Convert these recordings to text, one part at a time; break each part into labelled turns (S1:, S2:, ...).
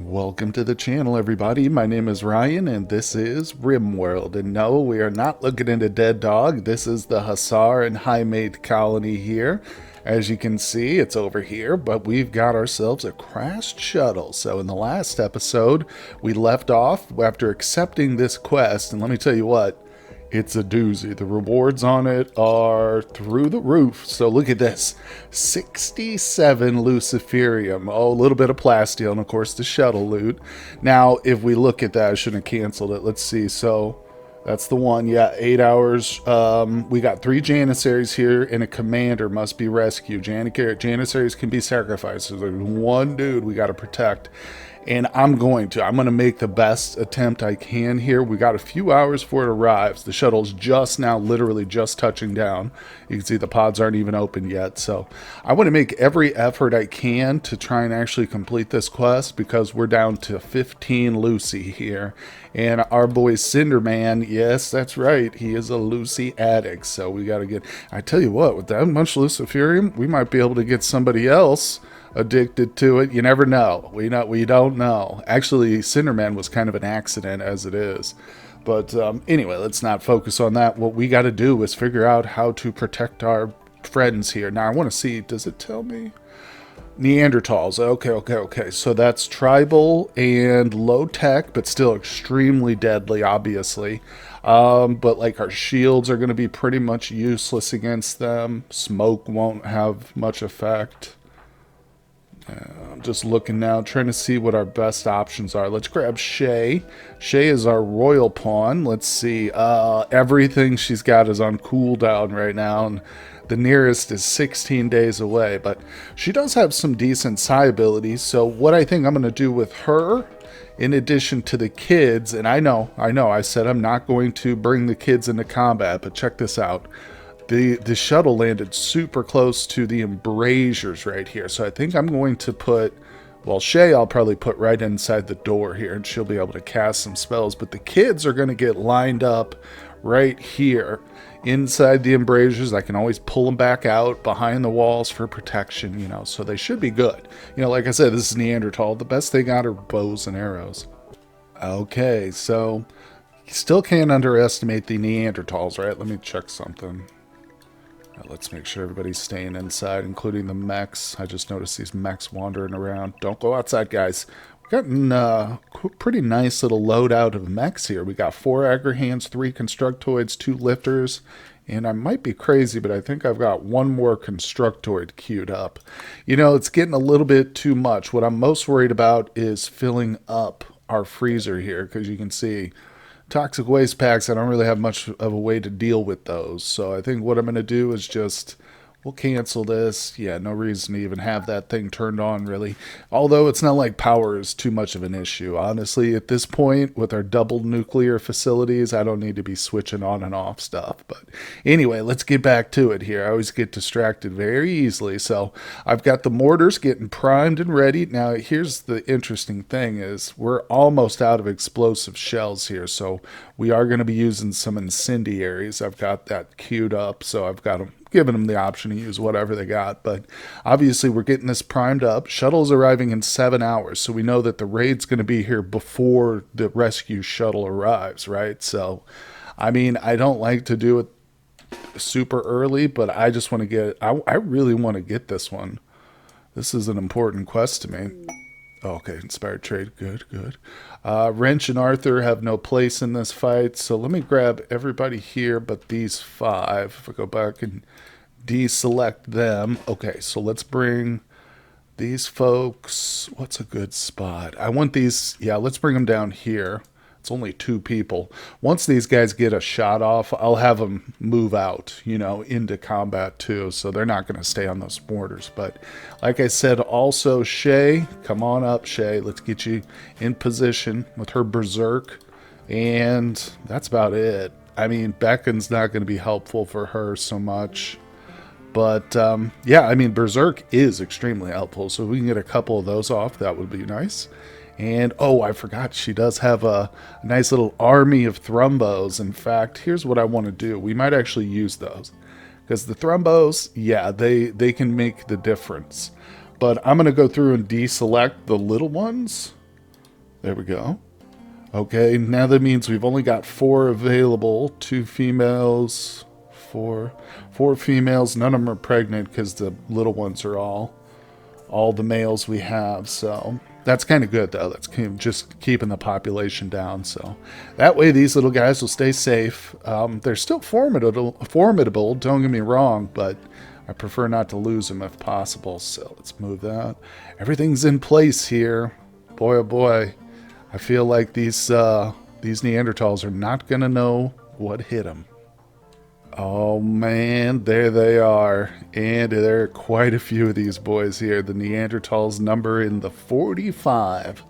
S1: Welcome to the channel, everybody. My name is Ryan, and this is RimWorld. And no, we are not looking at a dead dog. This is the Hussar and Highmate colony here. As you can see, it's over here, but we've got ourselves a crashed shuttle. So in the last episode, we left off after accepting this quest, and let me tell you what, it's a doozy. The rewards on it are through the roof. So look at this. 67 Luciferium. Oh, a little bit of plasteel, and of course the shuttle loot. Now, if we look at that, I shouldn't have canceled it. Let's see. So that's the one. Yeah, 8 hours. We got 3 Janissaries here, and a commander must be rescued. Janissaries can be sacrificed. So there's one dude we got to protect. And I'm going to make the best attempt I can here. We got a few hours before it arrives. The shuttle's just now literally just touching down. You can see the pods aren't even open yet. So I want to make every effort I can to try and actually complete this quest, because we're down to 15 Lucy here. And our boy Cinderman, yes, that's right, he is a Lucy addict. So we got to get, I tell you what, with that much Luciferium, we might be able to get somebody else addicted to it. You never know. We don't know. Actually, Cinderman was kind of an accident as it is. But anyway, let's not focus on that. What we got to do is figure out how to protect our friends here. Now, I want to see, does it tell me? Neanderthals. Okay. So that's tribal and low tech, but still extremely deadly, obviously. But like our shields are going to be pretty much useless against them. Smoke won't have much effect. I'm just looking now, trying to see what our best options are. Let's grab Shay. Shay is our royal pawn. Let's see. Everything she's got is on cooldown right now, and the nearest is 16 days away. But she does have some decent psi abilities. So what I think I'm going to do with her, in addition to the kids, and I know, I said I'm not going to bring the kids into combat, but check this out. The shuttle landed super close to the embrasures right here. So I think I'm going to put, well, Shay I'll probably put right inside the door here, and she'll be able to cast some spells. But the kids are going to get lined up right here inside the embrasures. I can always pull them back out behind the walls for protection, so they should be good. Like I said, this is Neanderthal. The best they got are bows and arrows. Okay, so you still can't underestimate the Neanderthals, right? Let me check something. Let's make sure everybody's staying inside, including the mechs. I just noticed these mechs wandering around. Don't go outside, guys. We've gotten a pretty nice little loadout of mechs here. We got 4 Agrihands, 3 Constructoids, 2 Lifters, and I might be crazy, but I think I've got 1 more Constructoid queued up. It's getting a little bit too much. What I'm most worried about is filling up our freezer here, because you can see toxic waste packs, I don't really have much of a way to deal with those. So I think what I'm going to do is we'll cancel this. Yeah, no reason to even have that thing turned on, really. Although it's not like power is too much of an issue. Honestly, at this point, with our double nuclear facilities, I don't need to be switching on and off stuff. But anyway, let's get back to it here. I always get distracted very easily. So I've got the mortars getting primed and ready. Now, here's the interesting thing is we're almost out of explosive shells here. So we are going to be using some incendiaries. I've got that queued up, so I've got them, giving them the option to use whatever they got. But obviously we're getting this primed up. Shuttle's arriving in 7 hours, so we know that the raid's going to be here before the rescue shuttle arrives, right? So I don't like to do it super early, but I just want to get, I really want to get this one. This is an important quest to me. Okay, inspired trade, good. Wrench and Arthur have no place in this fight, so let me grab everybody here but these 5. If I go back and deselect them. Okay, so let's bring these folks. What's a good spot? I want these, yeah, let's bring them down here. It's only 2 people. Once these guys get a shot off, I'll have them move out, into combat too. So they're not going to stay on those mortars. But like I said, also Shay, come on up, Shay. Let's get you in position with her Berserk. And that's about it. Beckon's not going to be helpful for her so much. But yeah, Berserk is extremely helpful. So if we can get a couple of those off, that would be nice. And, oh, I forgot, she does have a nice little army of Thrumbos. In fact, here's what I want to do. We might actually use those. Because the Thrumbos, yeah, they can make the difference. But I'm going to go through and deselect the little ones. There we go. Okay, now that means we've only got 4 available. 2 females, 4 females. None of them are pregnant because the little ones are all the males we have. So that's kind of good, though. That's just keeping the population down. So that way these little guys will stay safe. They're still formidable, don't get me wrong, but I prefer not to lose them if possible. So let's move that. Everything's in place here. Boy, oh boy. I feel like these Neanderthals are not going to know what hit them. Oh, man, there they are. And there are quite a few of these boys here. The Neanderthals number in the 45.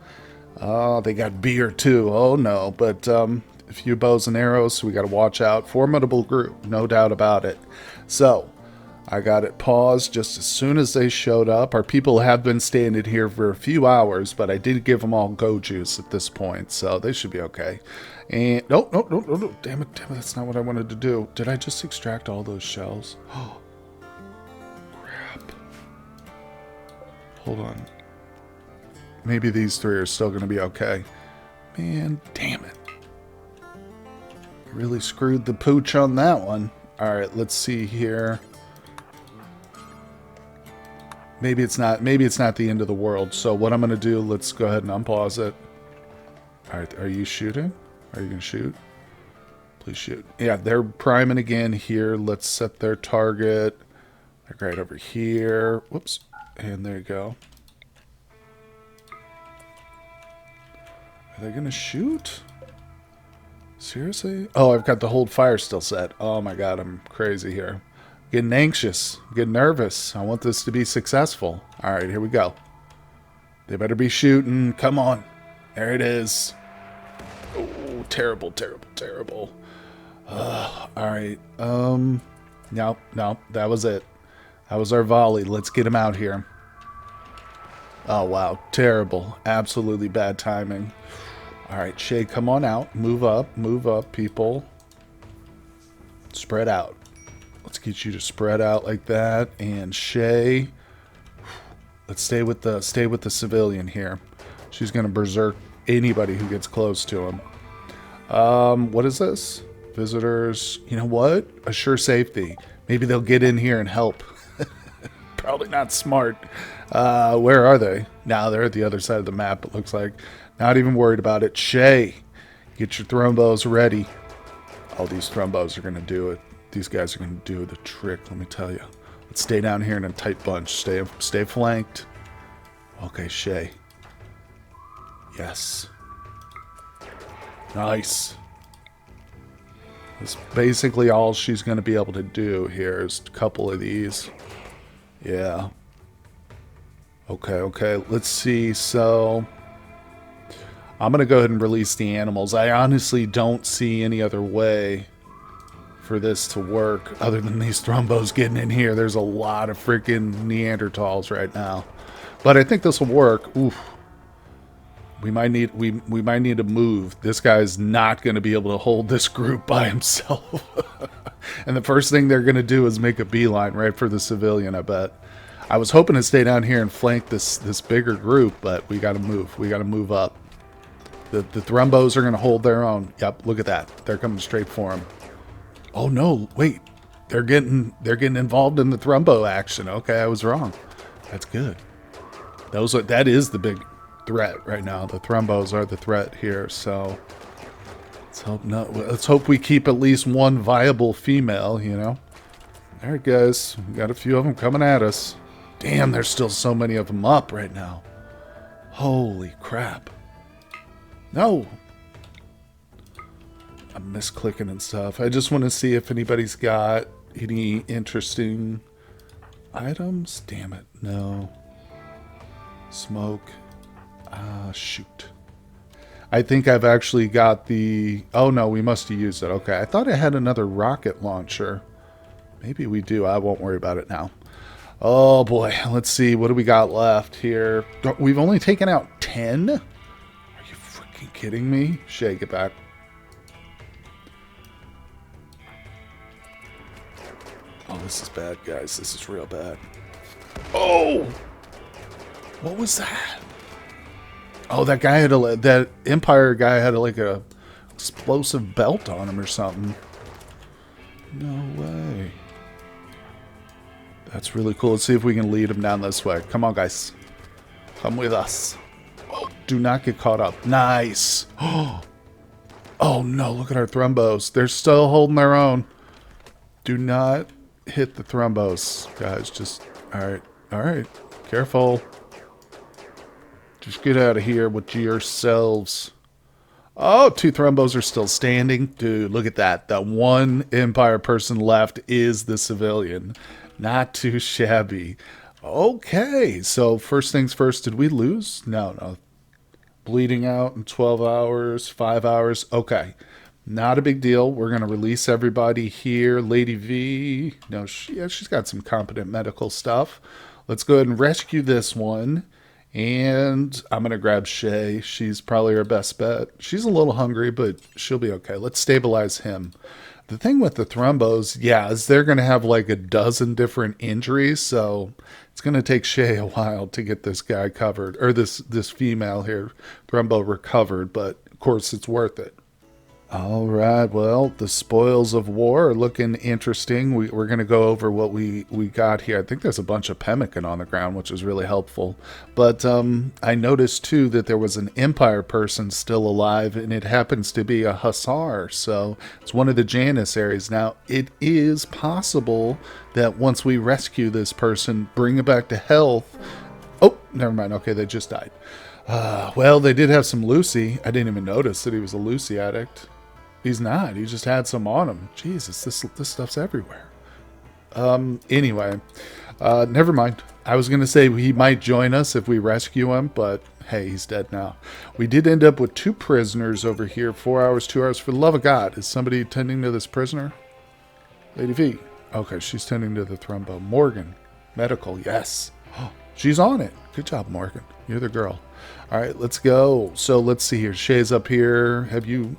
S1: Oh, they got beer, too. Oh, no. But a few bows and arrows, so we got to watch out. Formidable group, no doubt about it. So I got it paused just as soon as they showed up. Our people have been standing here for a few hours, but I did give them all go juice at this point, so they should be okay. And no, damn it, that's not what I wanted to do. Did I just extract all those shells? Oh, crap. Hold on. Maybe these 3 are still going to be okay. Man, damn it. Really screwed the pooch on that one. All right, let's see here. Maybe it's not the end of the world. So what I'm going to do, let's go ahead and unpause it. All right, are you shooting? Are you going to shoot? Please shoot. Yeah, they're priming again here. Let's set their target. They're right over here. Whoops. And there you go. Are they going to shoot? Seriously? Oh, I've got the hold fire still set. Oh my god, I'm crazy here. Getting anxious, getting nervous. I want this to be successful. All right, here we go. They better be shooting. Come on. There it is. Oh, terrible, terrible, terrible. All right. No, that was it. That was our volley. Let's get him out here. Oh, wow. Terrible. Absolutely bad timing. All right, Shay, come on out. Move up, people. Spread out. Let's get you to spread out like that. And Shay, let's stay with the civilian here. She's gonna berserk anybody who gets close to him. What is this? Visitors. You know what? Assure safety. Maybe they'll get in here and help. Probably not smart. Where are they? Now they're at the other side of the map, it looks like. Not even worried about it. Shay, get your Thrumbos ready. All these Thrumbos are gonna do it. These guys are going to do the trick, let me tell you. Let's stay down here in a tight bunch. Stay flanked. Okay, Shay. Yes. Nice. That's basically all she's going to be able to do here is a couple of these. Yeah. Okay. Let's see. So I'm going to go ahead and release the animals. I honestly don't see any other way for this to work other than these Thrumbos getting in here. There's a lot of freaking Neanderthals right now, but I think this will work. Oof. We might need to move. This guy's not going to be able to hold this group by himself. And the first thing they're going to do is make a beeline right for the civilian, I bet. I was hoping to stay down here and flank this bigger group, but we got to move. We got to move up. The Thrumbos are going to hold their own. Yep, look at that. They're coming straight for him. Oh no, wait. They're getting involved in the Thrumbo action. Okay, I was wrong. That's good. That is the big threat right now. The Thrumbos are the threat here, so let's hope we keep at least one viable female, you know. There it goes. We got a few of them coming at us. Damn, there's still so many of them up right now. Holy crap. No. I'm misclicking and stuff. I just want to see if anybody's got any interesting items. Damn it. No. Smoke. Shoot. I think I've actually got the... Oh, no, we must have used it. Okay, I thought I had another rocket launcher. Maybe we do. I won't worry about it now. Oh, boy. Let's see. What do we got left here? We've only taken out 10? Are you freaking kidding me? Shay, get back. Oh, this is bad, guys. This is real bad. Oh! What was that? Oh, that guy had that Empire guy had like a explosive belt on him or something. No way. That's really cool. Let's see if we can lead him down this way. Come on, guys. Come with us. Oh, do not get caught up. Nice. Oh no, look at our Thrumbos. They're still holding their own. Do not hit the Thrumbos, guys. Just, alright. Alright. Careful. Just get out of here with yourselves. Oh, 2 Thrumbos are still standing. Dude, look at that. That one Empire person left is the civilian. Not too shabby. Okay, so first things first, did we lose? No. Bleeding out in 12 hours, 5 hours. Okay, not a big deal. We're going to release everybody here. Lady V, no, she's got some competent medical stuff. Let's go ahead and rescue this one. And I'm going to grab Shay. She's probably our best bet. She's a little hungry, but she'll be okay. Let's stabilize him. The thing with the Thrumbos, yeah, is they're going to have like a dozen different injuries, so it's going to take Shay a while to get this guy covered, or this female here, Thrumbo, recovered, but of course it's worth it. All right, well, the spoils of war are looking interesting. We're going to go over what we got here. I think there's a bunch of pemmican on the ground, which is really helpful. But I noticed, too, that there was an Empire person still alive, and it happens to be a Hussar. So it's one of the Janissaries. Now, it is possible that once we rescue this person, bring it back to health. Oh, never mind. Okay, they just died. Well, they did have some Lucy. I didn't even notice that he was a Lucy addict. He's not. He just had some on him. Jesus, this stuff's everywhere. Anyway, never mind. I was going to say he might join us if we rescue him, but hey, he's dead now. We did end up with 2 prisoners over here. 4 hours, 2 hours. For the love of God, is somebody tending to this prisoner? Lady V. Okay, she's tending to the Thrumbo. Morgan. Medical, yes. Oh, she's on it. Good job, Morgan. You're the girl. All right, let's go. So let's see here. Shay's up here. Have you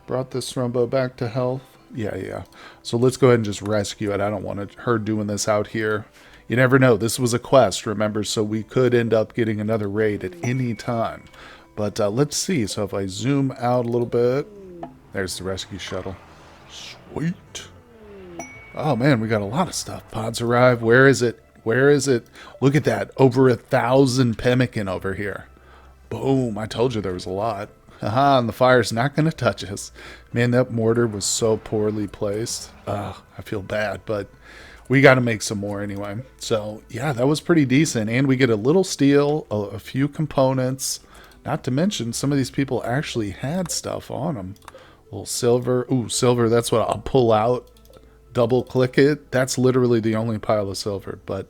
S1: brought this Thrumbo back to health? Yeah. So let's go ahead and just rescue it. I don't want her doing this out here. You never know. This was a quest, remember? So we could end up getting another raid at any time. But let's see. So if I zoom out a little bit. There's the rescue shuttle. Sweet. Oh, man, we got a lot of stuff. Pods arrive. Where is it? Where is it? Look at that. Over 1,000 pemmican over here. Boom. I told you there was a lot. Haha, and the fire's not going to touch us. Man, that mortar was so poorly placed. I feel bad, but we got to make some more anyway. So, yeah, that was pretty decent. And we get a little steel, a few components. Not to mention, some of these people actually had stuff on them. A little silver. Ooh, silver, that's what I'll pull out. Double click it. That's literally the only pile of silver. But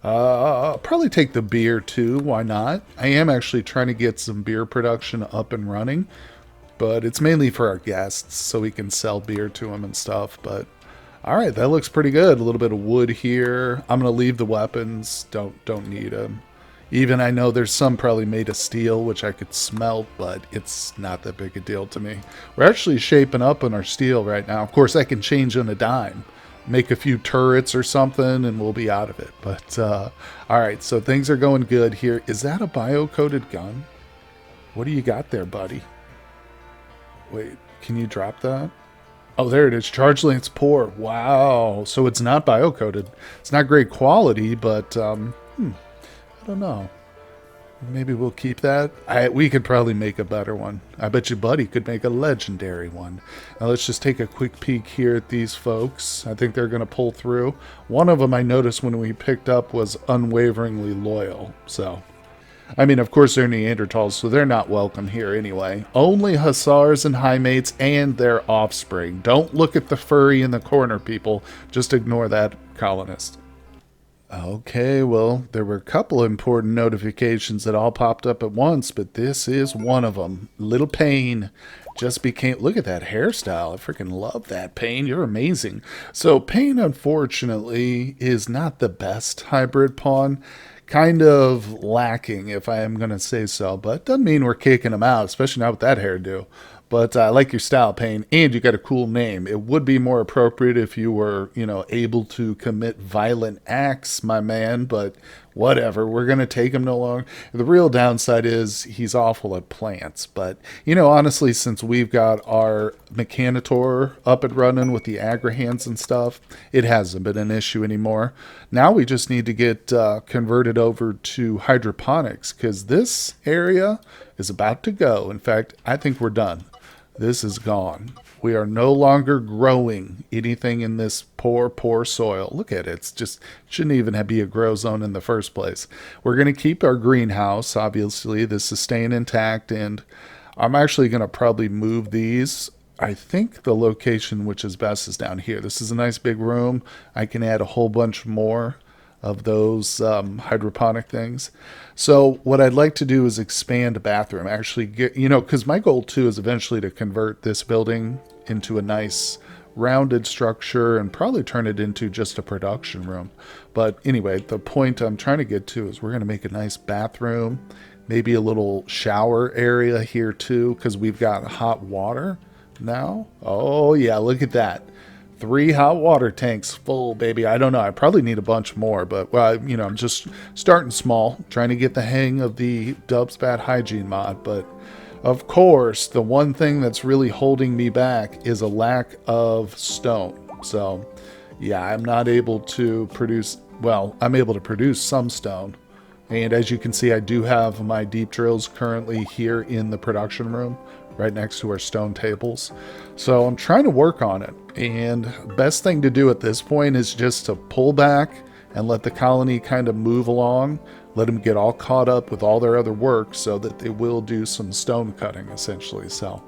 S1: I'll probably take the beer too. Why not? I am actually trying to get some beer production up and running, but it's mainly for our guests so we can sell beer to them and stuff. But all right, that looks pretty good. A little bit of wood here. I'm gonna leave the weapons. Don't need them. Even I know there's some probably made of steel, which I could smelt, but it's not that big a deal to me. We're actually shaping up on our steel right now. Of course, I can change on a dime. Make a few turrets or something and we'll be out of it. But all right, so things are going good here. Is that a bio-coated gun? What do you got there, buddy? Wait, can you drop that? Oh, there it is. Charge length's poor. Wow. So it's not bio-coated. It's not great quality, but I don't know. Maybe we'll keep that. We could probably make a better one. I bet you Buddy could make a legendary one. Now let's just take a quick peek here at these folks. I think they're going to pull through. One of them I noticed when we picked up was unwaveringly loyal. So, I mean, of course they're Neanderthals, so they're not welcome here anyway. Only Hussars and Highmates and their offspring. Don't look at the furry in the corner, people. Just ignore that colonist. Okay, well, there were a couple of important notifications that all popped up at once, but this is one of them. Little Pain just became... Look at that hairstyle. I freaking love that, Pain. You're amazing. So, Pain, unfortunately, is not the best hybrid pawn. Kind of lacking, if I am going to say so, but doesn't mean we're kicking him out, especially not with that hairdo. But I like your style, Pain, and you got a cool name. It would be more appropriate if you were, able to commit violent acts, my man, but whatever. We're going to take him no longer. The real downside is he's awful at plants. But, you know, honestly, since we've got our Mechanitor up and running with the Agrihands and stuff, it hasn't been an issue anymore. Now we just need to get converted over to hydroponics because this area is about to go. In fact, I think we're done. This is gone. We are no longer growing anything in this poor, poor soil. Look at it. It's just shouldn't even be a grow zone in the first place. We're going to keep our greenhouse. Obviously, this is staying intact. And I'm actually going to probably move these. I think the location which is best is down here. This is a nice big room. I can add a whole bunch more of those hydroponic things. So what I'd like to do is expand a bathroom. Actually get, you know, because my goal too is eventually to convert this building into a nice rounded structure and probably turn it into just a production room. But anyway, the point I'm trying to get to is we're going to make a nice bathroom, maybe a little shower area here too, because we've got hot water now. Oh yeah, look at that. 3 hot water tanks full, baby. I don't know. I probably need a bunch more, but, well, you know, I'm just starting small, trying to get the hang of the Dubs Bad Hygiene mod. But, of course, the one thing that's really holding me back is a lack of stone. So, yeah, I'm not able to produce, well, I'm able to produce some stone. And as you can see, I do have my deep drills currently here in the production room, right next to our stone tables. So I'm trying to work on it. And best thing to do at this point is just to pull back and let the colony kind of move along, let them get all caught up with all their other work so that they will do some stone cutting essentially. So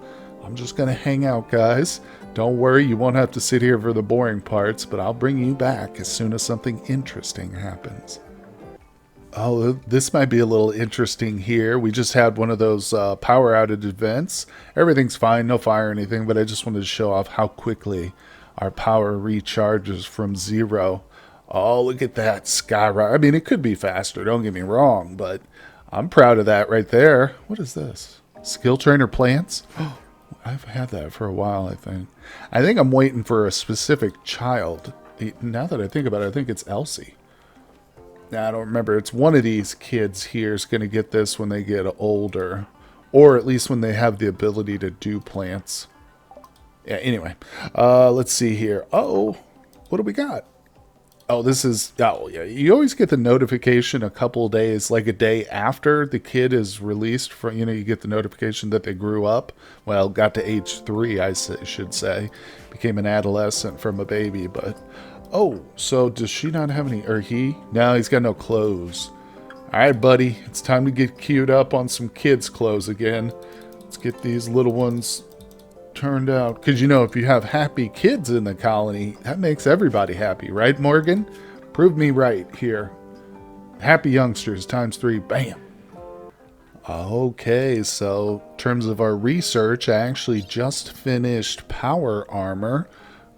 S1: I'm just going to hang out, guys. Don't worry, you won't have to sit here for the boring parts, but I'll bring you back as soon as something interesting happens. Oh, this might be a little interesting here. We just had one of those power outage events. Everything's fine, no fire or anything, but I just wanted to show off how quickly our power recharges from 0. Oh, look at that skyrocket. I mean, it could be faster, don't get me wrong, but I'm proud of that right there. What is this? Skill trainer plants? Oh, I've had that for a while, I think. I think I'm waiting for a specific child. Now that I think about it, I think it's Elsie. Now, I don't remember. It's one of these kids here is going to get this when they get older. Or at least when they have the ability to do plants. Yeah, anyway. Let's see here. Oh, what do we got? Oh, this is... Oh, yeah. You always get the notification a couple of days, like a day after the kid is released. From, you know, you get the notification that they grew up. Well, got to age 3, I should say. Became an adolescent from a baby, but... Oh, so does she not have any, or he? No, he's got no clothes. All right, buddy, it's time to get queued up on some kids' clothes again. Let's get these little ones turned out. Because, you know, if you have happy kids in the colony, that makes everybody happy, right, Morgan? Prove me right here. Happy youngsters times 3, bam. Okay, so in terms of our research, I actually just finished power armor.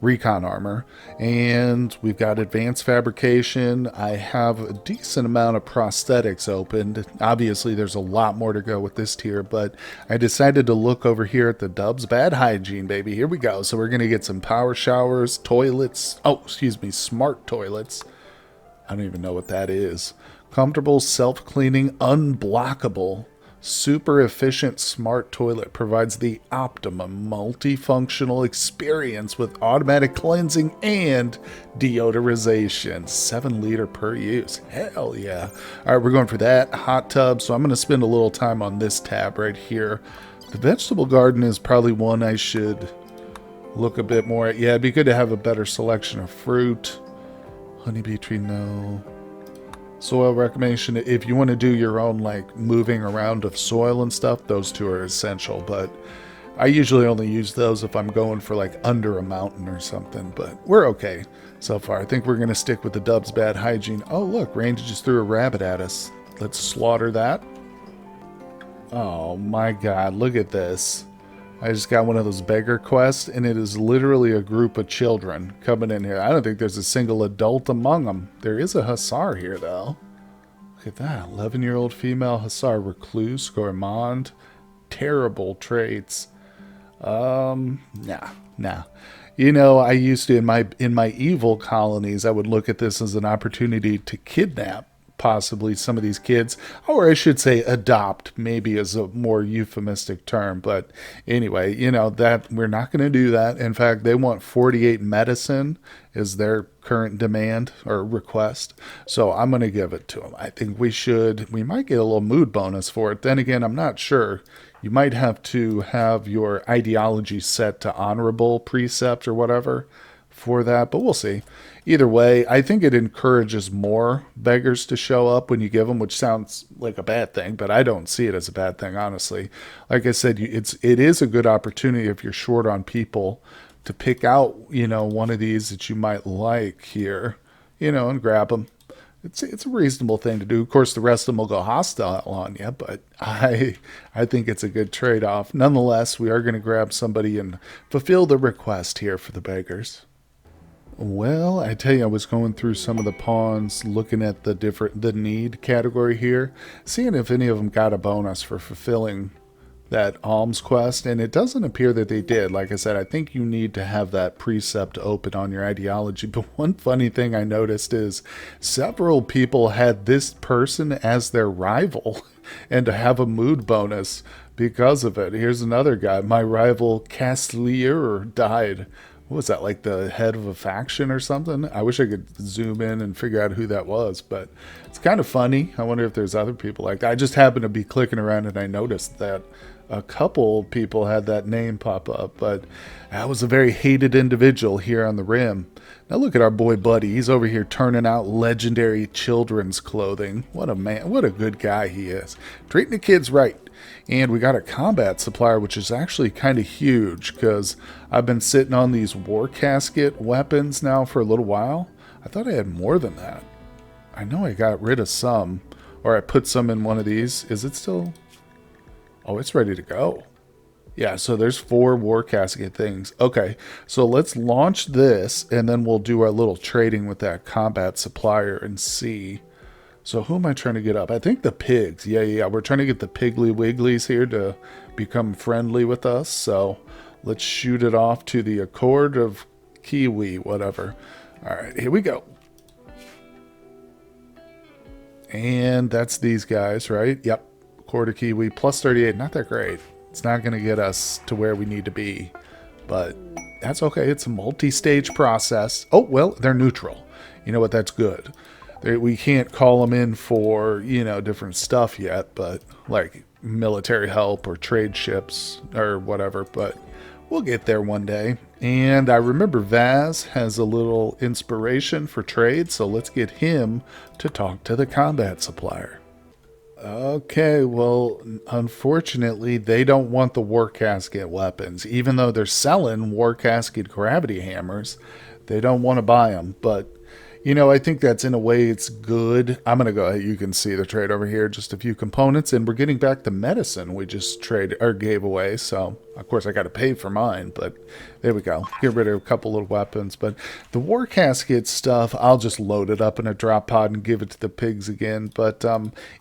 S1: Recon armor, and we've got advanced fabrication. I have a decent amount of prosthetics opened. Obviously there's a lot more to go with this tier, but I decided to look over here at the Dubs Bad Hygiene, baby. Here we go. So we're gonna get some power showers, toilets, smart toilets. I don't even know what that is. Comfortable, self-cleaning, unblockable, super efficient smart toilet provides the optimum multifunctional experience with automatic cleansing and deodorization. 7 liter per use. Hell yeah. All right, we're going for that. Hot tub. So I'm going to spend a little time on this tab right here. The vegetable garden is probably one I should look a bit more at. Yeah, it'd be good to have a better selection of fruit. Honeybee tree, no. Soil reclamation, if you want to do your own like moving around of soil and stuff, those 2 are essential, but I usually only use those if I'm going for like under a mountain or something, but we're okay so far. I think we're going to stick with the Dubs Bad Hygiene. Oh look, Range just threw a rabbit at us. Let's slaughter that. Oh my god, look at this. I just got one of those beggar quests, and it is literally a group of children coming in here. I don't think there's a single adult among them. There is a Hussar here, though. Look at that. 11-year-old female Hussar. Recluse, gourmand. Terrible traits. Nah. You know, I used to, in my evil colonies, I would look at this as an opportunity to kidnap possibly some of these kids, or I should say adopt, maybe is a more euphemistic term. But anyway, that we're not going to do that. In fact, they want 48 medicine is their current demand or request. So I'm going to give it to them. I think we might get a little mood bonus for it. Then again, I'm not sure. You might have to have your ideology set to honorable precept or whatever for that, but we'll see. Either way, I think it encourages more beggars to show up when you give them, which sounds like a bad thing, but I don't see it as a bad thing, honestly. Like I said, it is a good opportunity if you're short on people to pick out, one of these that you might like here, and grab them. It's a reasonable thing to do. Of course, the rest of them will go hostile on you, but I think it's a good trade-off. Nonetheless, we are going to grab somebody and fulfill the request here for the beggars. Well, I tell you, I was going through some of the pawns, looking at the need category here, seeing if any of them got a bonus for fulfilling that alms quest, and it doesn't appear that they did. Like I said, I think you need to have that precept open on your ideology. But one funny thing I noticed is several people had this person as their rival and to have a mood bonus because of it. Here's another guy. My rival Castlier died. What was that, like the head of a faction or something? I wish I could zoom in and figure out who that was, but it's kind of funny. I wonder if there's other people like that. I just happened to be clicking around and I noticed that a couple people had that name pop up, but that was a very hated individual here on the Rim. Now look at our boy Buddy. He's over here turning out legendary children's clothing. What a man, what a good guy he is. Treating the kids right. And we got a combat supplier, which is actually kind of huge because I've been sitting on these war casket weapons now for a little while. I thought I had more than that. I know I got rid of some, or I put some in one of these. Is it still... Oh, it's ready to go. Yeah, so there's 4 war casket things. Okay, so let's launch this, and then we'll do our little trading with that combat supplier and see. So who am I trying to get up? I think the pigs. Yeah. We're trying to get the Piggly Wigglies here to become friendly with us. So let's shoot it off to the Accord of Kiwi, whatever. All right, here we go. And that's these guys, right? Yep. Quarter Kiwi, plus 38, not that great. It's not going to get us to where we need to be, but that's okay. It's a multi-stage process. Oh, well, they're neutral. You know what? That's good. We can't call them in for, different stuff yet, but like military help or trade ships or whatever, but we'll get there one day. And I remember Vaz has a little inspiration for trade, so let's get him to talk to the combat supplier. Okay, well, unfortunately, they don't want the war casket weapons. Even though they're selling war casket gravity hammers, they don't want to buy them. But, I think that's in a way it's good. I'm going to go ahead. You can see the trade over here, just a few components. And we're getting back the medicine we just gave away. So, of course, I got to pay for mine. But there we go. Get rid of a couple little weapons. But the war casket stuff, I'll just load it up in a drop pod and give it to the pigs again. But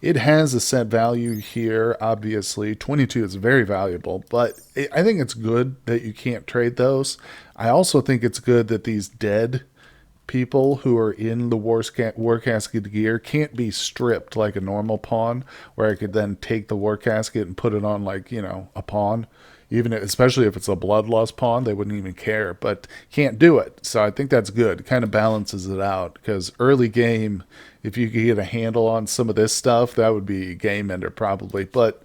S1: it has a set value here, obviously. 22 is very valuable. But I think it's good that you can't trade those. I also think it's good that these dead people who are in the war casket gear can't be stripped like a normal pawn, where I could then take the war casket and put it on like, a pawn. Especially if it's a bloodlust pawn, they wouldn't even care, but can't do it. So I think that's good. It kind of balances it out, because early game, if you could get a handle on some of this stuff, that would be game ender probably, but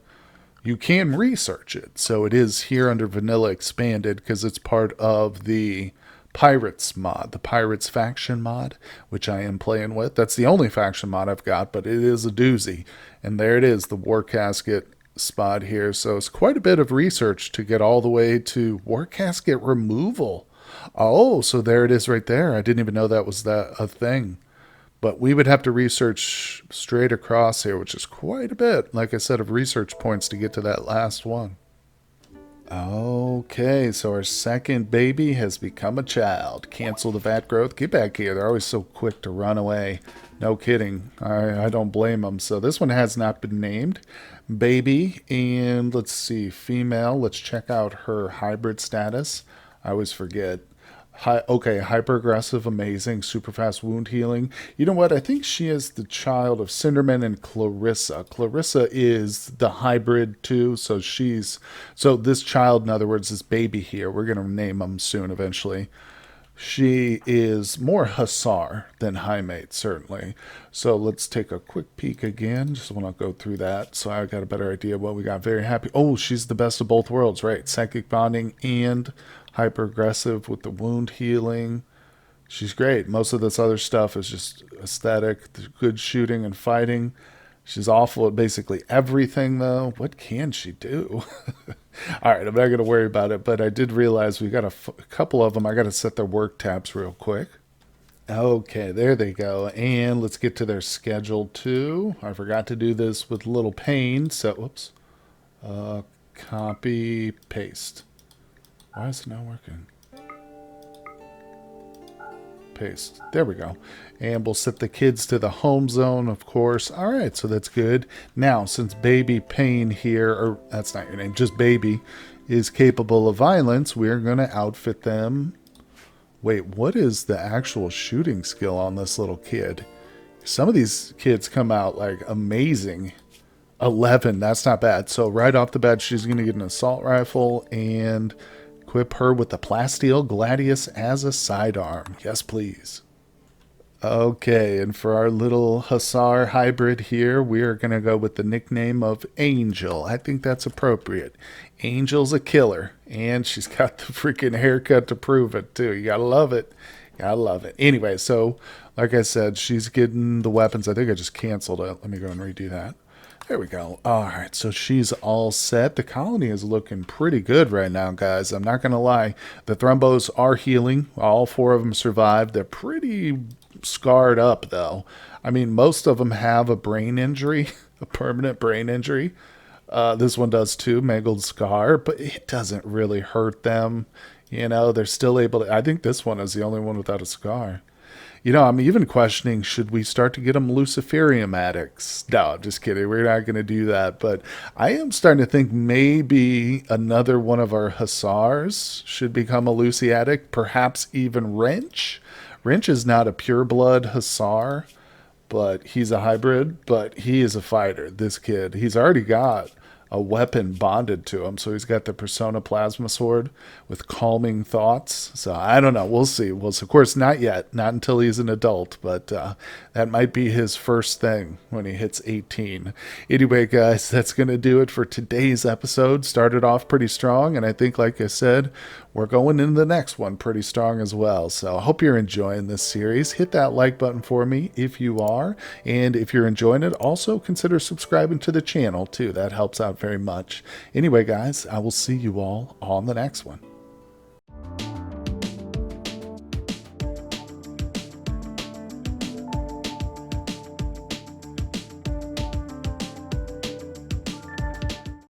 S1: you can research it. So it is here under Vanilla Expanded because it's part of the Pirates mod, the Pirates faction mod, which I am playing with. That's the only faction mod I've got, but it is a doozy. And there it is, the war casket spot here. So it's quite a bit of research to get all the way to war casket removal. Oh, so there it is right there. I didn't even know that was a thing. But we would have to research straight across here, which is quite a bit, like I said, of research points to get to that last one. Okay, so our second baby has become a child. Cancel the vat growth. Get back here. They're always so quick to run away. No kidding. I don't blame them. So this one has not been named. Baby, and let's see, female. Let's check out her hybrid status. I always forget. Okay, hyper aggressive, amazing, super fast wound healing. You know what? I think she is the child of Cinderman and Clarissa. Clarissa is the hybrid too, so this child, in other words, this baby here, we're gonna name him soon eventually. She is more Hussar than Highmate, certainly. So let's take a quick peek again. Just want to go through that so I got a better idea of what we got. Very happy. Oh, she's the best of both worlds, right? Psychic bonding and hyper aggressive with the wound healing. She's great. Most of this other stuff is just aesthetic, good shooting and fighting. She's awful at basically everything, though. What can she do? All right, I'm not going to worry about it, but I did realize we got a couple of them. I got to set their work tabs real quick. Okay, there they go. And let's get to their schedule, too. I forgot to do this with little pain, so, whoops. Copy, paste. Why is it not working? Paste. There we go. And we'll set the kids to the home zone, of course. All right, so that's good. Now, since Baby Pain here, or that's not your name, just Baby, is capable of violence, we're going to outfit them. Wait, what is the actual shooting skill on this little kid? Some of these kids come out like amazing. 11, that's not bad. So right off the bat, she's going to get an assault rifle and equip her with the plasteel gladius as a sidearm. Yes, please. Okay, and for our little Hussar hybrid here, we are going to go with the nickname of Angel. I think that's appropriate. Angel's a killer, and she's got the freaking haircut to prove it, too. You gotta love it. Gotta love it. Anyway, so, like I said, she's getting the weapons. I think I just canceled it. Let me go and redo that. There we go. All right, so she's all set. The colony is looking pretty good right now, guys. I'm not going to lie. The Thrumbos are healing. All 4 of them survived. They're pretty scarred up, though. I mean, most of them have a brain injury, a permanent brain injury. This one does too, mangled scar, but it doesn't really hurt them. You know, they're still able to. I think this one is the only one without a scar. You know, I'm even questioning, should we start to get them Luciferium addicts? No, I'm just kidding. We're not going to do that. But I am starting to think maybe another one of our Hussars should become a Lucy addict. Perhaps even Wrench. Wrench is not a pureblood Hussar, but he's a hybrid. But he is a fighter, this kid. He's already got a weapon bonded to him. So he's got the Persona Plasma Sword with calming thoughts. So I don't know. We'll see. Well, of course, not yet. Not until he's an adult. But that might be his first thing when he hits 18. Anyway, guys, that's going to do it for today's episode. Started off pretty strong. And I think, like I said, we're going into the next one pretty strong as well. So I hope you're enjoying this series. Hit that like button for me if you are. And if you're enjoying it, also consider subscribing to the channel too. That helps out very much. Anyway, guys, I will see you all on the next one.